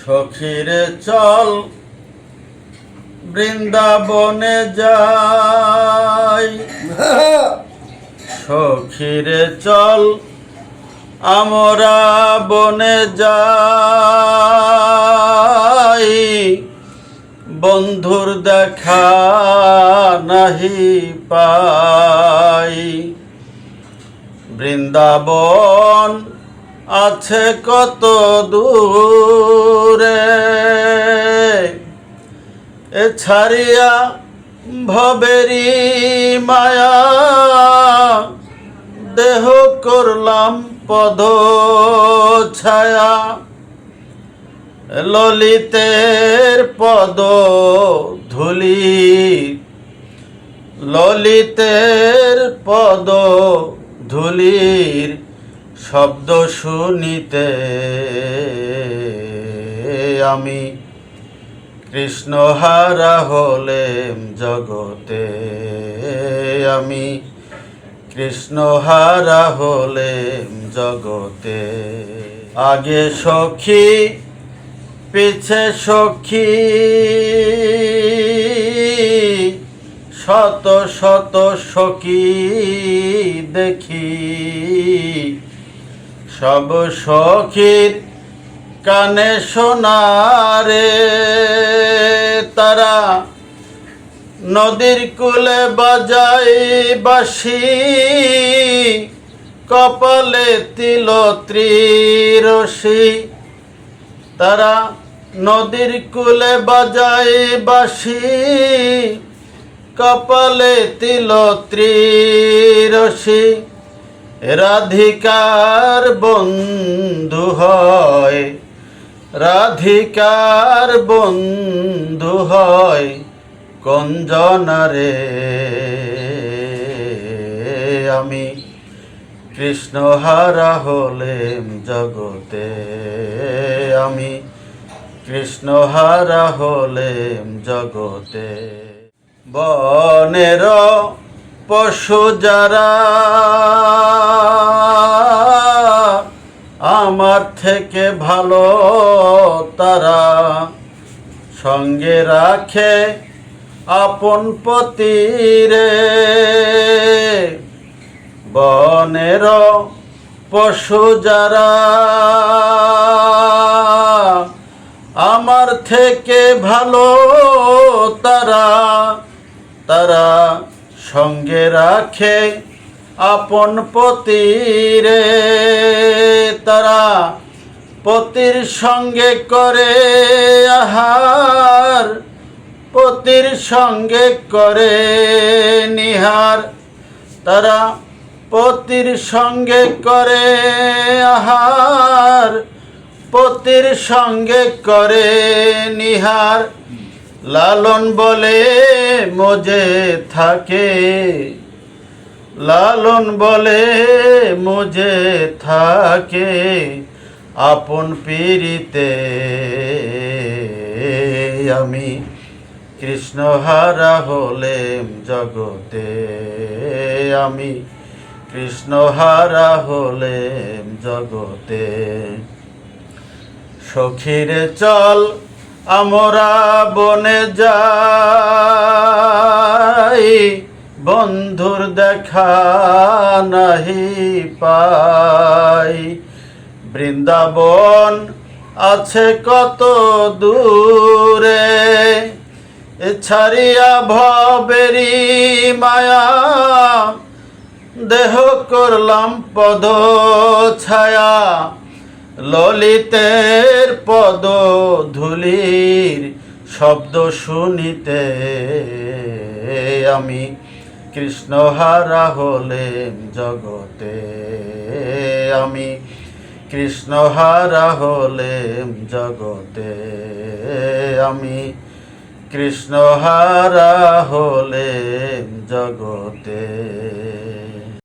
সখীরে চল বৃন্দাবনে যাই, সখীরে চল আমরা বনে যাই। বন্ধুর দেখা নাহি পাই, বৃন্দাবন আছে কত দূরে। এ ছাড়িয়া ভবেরি মায়া, দেহ করলাম পদ ছায়া। ললিতের পদ ধূলি, ললিতের পদ ধূলির শব্দ শুনিতে আমি কৃষ্ণহারা হলেম জগতে। আমি কৃষ্ণহারা হলেম জগতে। আগে সখী পিছে সখী, শত শত সখী দেখি। সব সখীর কানে শোনারে, তারা নদীর কূলে বাজায় বাঁশি। কপালে তিল ত্রিরশি, তারা নদীর কূলে বাজায় বাঁশি। কপালে তিল ত্রিরশি, রাধিকার বন্ধু হয়, রাধিকার বন্ধু হয় কঞ্জনারে। আমি কৃষ্ণহারা হলেম জগতে। আমি কৃষ্ণহারা হলেম জগতে। বনের পশু যারা আমার থেকে ভালো, তারা সঙ্গে রাখে আপন পতিরে। বনের পশু যারা আমার থেকে ভালো, তারা তারা সঙ্গে রাখে আপন পতিরে। তারা পতির সঙ্গে করে আহার, পতির সঙ্গে করে নিহার। তারা পতির সঙ্গে করে আহার, পতির সঙ্গে করে নিহার। লালন বলে মজে থাকে, লালন বলে মজে থাকে আপন পীড়িতে। আমি কৃষ্ণহারা হলেম জগতে। আমি কৃষ্ণহারা হলেম জগতে। সখীরে চল আমরা বনে যাই, বন্ধুর দেখা নাহি পাই। বৃন্দাবন আছে কত দূরে, এ ছাড়িয়া ভবেরি মায়া। দেহ করলাম পদ ছায়া, ললিতের পদ ধূলির শব্দ শুনিতে আমি কৃষ্ণহারা হলেম জগতে। আমি কৃষ্ণহারা হলেম জগতে। আমি কৃষ্ণহারা হলেম জগতে।